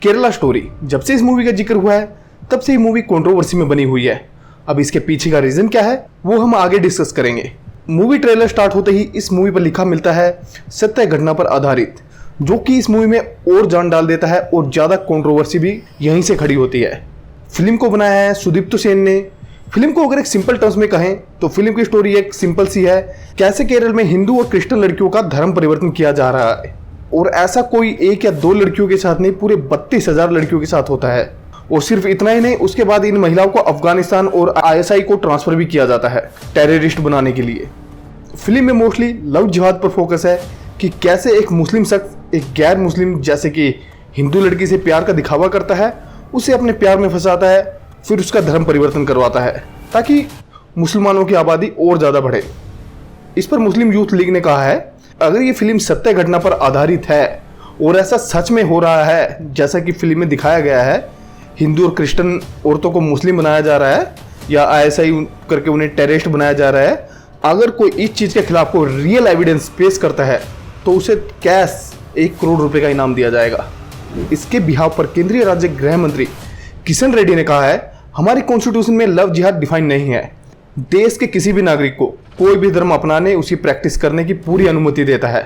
Kerala story, जब से इस मूवी का जिक्र हुआ है तब से ये मूवी कंट्रोवर्सी में बनी हुई है। अब इसके पीछे का रीजन क्या है वो हम आगे डिस्कस करेंगे। मूवी ट्रेलर स्टार्ट होते ही इस मूवी पर लिखा मिलता है सत्य घटना पर आधारित, जो कि इस मूवी में और जान डाल देता है और ज्यादा कंट्रोवर्सी भी यहीं से खड़ी होती है। फिल्म को बनाया है सुदीप्त सेन ने। फिल्म को अगर एक सिंपल टर्म्स में कहें तो फिल्म की स्टोरी एक सिंपल सी है, कैसे केरल में हिंदू और क्रिश्चियन लड़कियों का धर्म परिवर्तन किया जा रहा है, और ऐसा कोई एक या दो लड़कियों के साथ नहीं, पूरे 32,000 लड़कियों के साथ होता है। और सिर्फ इतना ही नहीं, उसके बाद इन महिलाओं को अफगानिस्तान और ISI को ट्रांसफर भी किया जाता है टेररिस्ट बनाने के लिए। फिल्म में मोस्टली लव जिहाद पर फोकस है कि कैसे एक मुस्लिम शख्स एक गैर मुस्लिम जैसे कि हिंदू लड़की से प्यार का दिखावा करता है, उसे अपने प्यार में फंसाता है, फिर उसका धर्म परिवर्तन करवाता है ताकि मुसलमानों की आबादी और ज़्यादा बढ़े। इस पर मुस्लिम यूथ लीग ने कहा है, अगर ये फिल्म सत्य घटना पर आधारित है और ऐसा सच में हो रहा है जैसा कि फिल्म में दिखाया गया है, हिंदू और क्रिश्चियन औरतों को मुस्लिम बनाया जा रहा है या ISI करके उन्हें टेररिस्ट बनाया जा रहा है, अगर कोई इस चीज़ के खिलाफ कोई रियल एविडेंस पेश करता है तो उसे कैश 1 करोड़ रुपए का इनाम दिया जाएगा। इसके बिहाव पर केंद्रीय राज्य गृह मंत्री किशन रेड्डी ने कहा है, हमारी कॉन्स्टिट्यूशन में लव जिहाद डिफाइन नहीं है। देश के किसी भी नागरिक को कोई भी धर्म अपनाने, उसकी प्रैक्टिस करने की पूरी अनुमति देता है,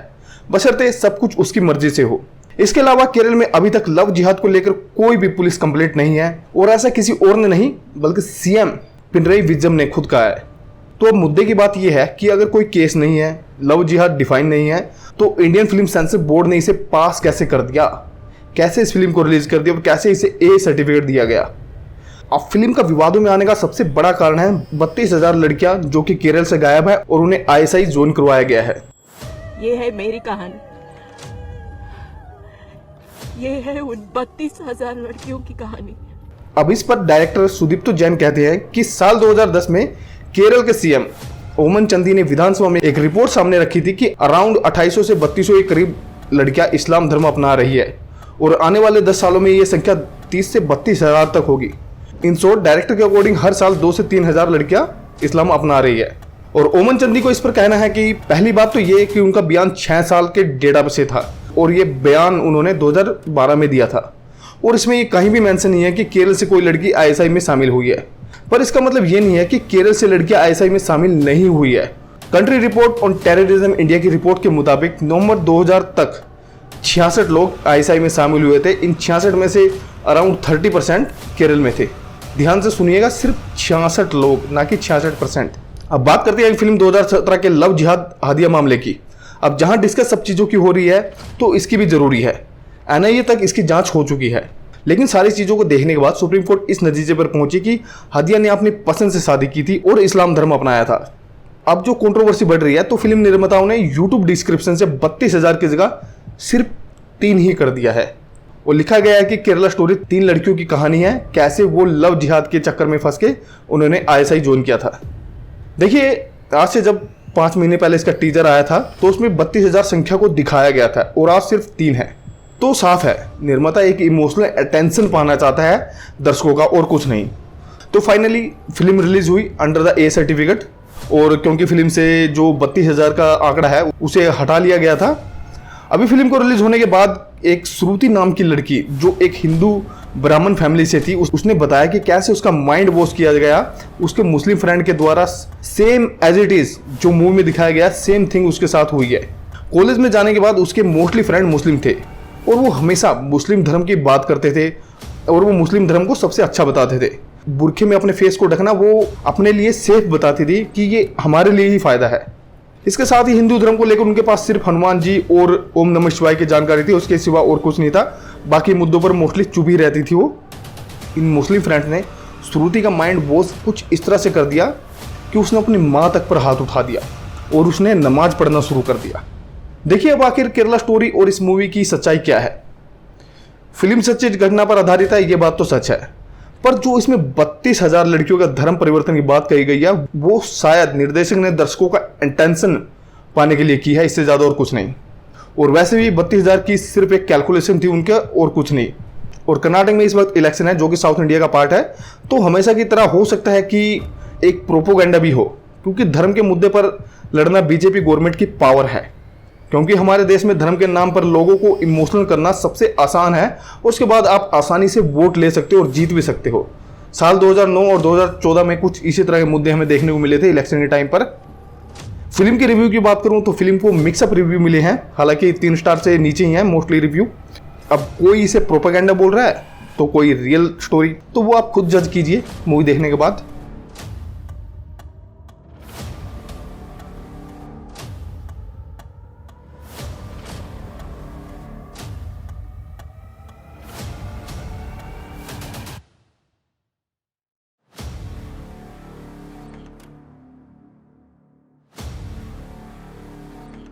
बशर्ते सब कुछ उसकी मर्जी से हो। इसके अलावा केरल में अभी तक लव जिहाद को लेकर कोई भी पुलिस कंप्लेंट नहीं है, और ऐसा किसी और ने नहीं बल्कि CM पिनरई विजयम ने खुद कहा है। तो अब मुद्दे की बात यह है कि अगर कोई केस नहीं है, लव जिहाद डिफाइन नहीं है, तो इंडियन फिल्म सेंसर बोर्ड ने इसे पास कैसे कर दिया, कैसे इस फिल्म को रिलीज कर दिया और कैसे इसे A सर्टिफिकेट दिया गया। अब फिल्म का विवादों में आने का सबसे बड़ा कारण है 32,000 लड़कियां जो कि केरल से गायब है और उन्हें ISI जोन करवाया गया है। ये है मेरी कहानी, ये है उन 32,000 लड़कियों की कहानी। अब इस पर डायरेक्टर सुदीप्त जैन कहते हैं कि साल 2010 में केरल के CM ओमन चांदी ने विधानसभा में एक रिपोर्ट सामने रखी थी कि अराउंड 2800 से 3200 के करीब लड़कियां इस्लाम धर्म अपना रही है, और आने वाले 10 सालों में ये संख्या 30 से 32,000 तक होगी। इन शॉर्ट, डायरेक्टर के अकॉर्डिंग हर साल 2 से 3,000 लड़कियां इस्लाम अपना रही है। और ओमन चंदी को इस पर कहना है कि पहली बात तो ये कि उनका बयान 6 साल के डेटा से था, और ये बयान उन्होंने 2012 में दिया था, और इसमें ये कहीं भी मेंशन नहीं है कि केरल से कोई लड़की ISI में शामिल हुई है। पर इसका मतलब ये नहीं है कि केरल से लड़कियां ISI में शामिल नहीं हुई है। Country report on terrorism India की रिपोर्ट के मुताबिक नवंबर 2000 तक 66 लोग ISI में शामिल हुए थे। इन 66 में से अराउंड 30% केरल में थे। ध्यान से सुनिएगा, सिर्फ 66 लोग, ना कि 66%। अब बात करते हैं फिल्म 2017 के लव जिहाद हादिया मामले की। अब जहां डिस्कस सब चीज़ों की हो रही है तो इसकी भी जरूरी है। NIA तक इसकी जांच हो चुकी है, लेकिन सारी चीज़ों को देखने के बाद सुप्रीम कोर्ट इस नतीजे पर पहुंची कि हादिया ने अपनी पसंद से शादी की थी और इस्लाम धर्म अपनाया था। अब जो कंट्रोवर्सी बढ़ रही है तो फिल्म निर्माताओं ने YouTube डिस्क्रिप्शन से 32,000 की जगह सिर्फ 3 ही कर दिया है, और लिखा गया है कि केरला स्टोरी 3 लड़कियों की कहानी है, कैसे वो लव जिहाद के चक्कर में फंस के उन्होंने ISI ज्वाइन किया था। देखिए, आज से जब 5 महीने पहले इसका टीजर आया था तो उसमें 32,000 संख्या को दिखाया गया था, और आज सिर्फ 3 है। तो साफ है निर्माता एक इमोशनल अटेंशन पाना चाहता है दर्शकों का, और कुछ नहीं। तो फाइनली फिल्म रिलीज हुई अंडर द A सर्टिफिकेट, और क्योंकि फिल्म से जो 32,000 का आंकड़ा है उसे हटा लिया गया था। अभी फिल्म को रिलीज होने के बाद एक श्रुति नाम की लड़की जो एक हिंदू ब्राह्मण फैमिली से थी, उसने बताया कि कैसे उसका माइंड वॉश किया गया उसके मुस्लिम फ्रेंड के द्वारा। सेम एज इट इज जो मूवी में दिखाया गया, सेम थिंग उसके साथ हुई है। कॉलेज में जाने के बाद उसके मोस्टली फ्रेंड मुस्लिम थे, और वो हमेशा मुस्लिम धर्म की बात करते थे, और वो मुस्लिम धर्म को सबसे अच्छा बताते थे। बुरखे में अपने फेस को ढकना वो अपने लिए सेफ बताती थी कि ये हमारे लिए ही फायदा है। इसके साथ ही हिंदू धर्म को लेकर उनके पास सिर्फ हनुमान जी और ओम नमः शिवाय की जानकारी थी, उसके सिवा और कुछ नहीं था। बाकी मुद्दों पर मोस्टली चुप ही रहती थी वो। इन मुस्लिम फ्रेंड्स ने श्रुति का माइंड वॉश कुछ इस तरह से कर दिया कि उसने अपनी माँ तक पर हाथ उठा दिया और उसने नमाज पढ़ना शुरू कर दिया। देखिए अब आखिर केरला स्टोरी और इस मूवी की सच्चाई क्या है। फिल्म सच्ची घटना पर आधारित है, ये बात तो सच है, पर जो इसमें 32,000 लड़कियों का धर्म परिवर्तन की बात कही गई है वो शायद निर्देशक ने दर्शकों का अटेंशन पाने के लिए की है, इससे ज़्यादा और कुछ नहीं। और वैसे भी 32,000 की सिर्फ एक कैलकुलेशन थी उनका, और कुछ नहीं। और कर्नाटक में इस वक्त इलेक्शन है जो कि साउथ इंडिया का पार्ट है, तो हमेशा की तरह हो सकता है कि एक प्रोपोगेंडा भी हो, क्योंकि धर्म के मुद्दे पर लड़ना बीजेपी गवर्नमेंट की पावर है। क्योंकि हमारे देश में धर्म के नाम पर लोगों को इमोशनल करना सबसे आसान है, उसके बाद आप आसानी से वोट ले सकते हो और जीत भी सकते हो। साल 2009 और 2014 में कुछ इसी तरह के मुद्दे हमें देखने को मिले थे इलेक्शन के टाइम पर। फिल्म की रिव्यू की बात करूं तो फिल्म को मिक्सअप रिव्यू मिले हैं, हालांकि 3 स्टार से नीचे ही है मोस्टली रिव्यू। अब कोई इसे प्रोपेगेंडा बोल रहा है तो कोई रियल स्टोरी, तो वो आप खुद जज कीजिए मूवी देखने के बाद।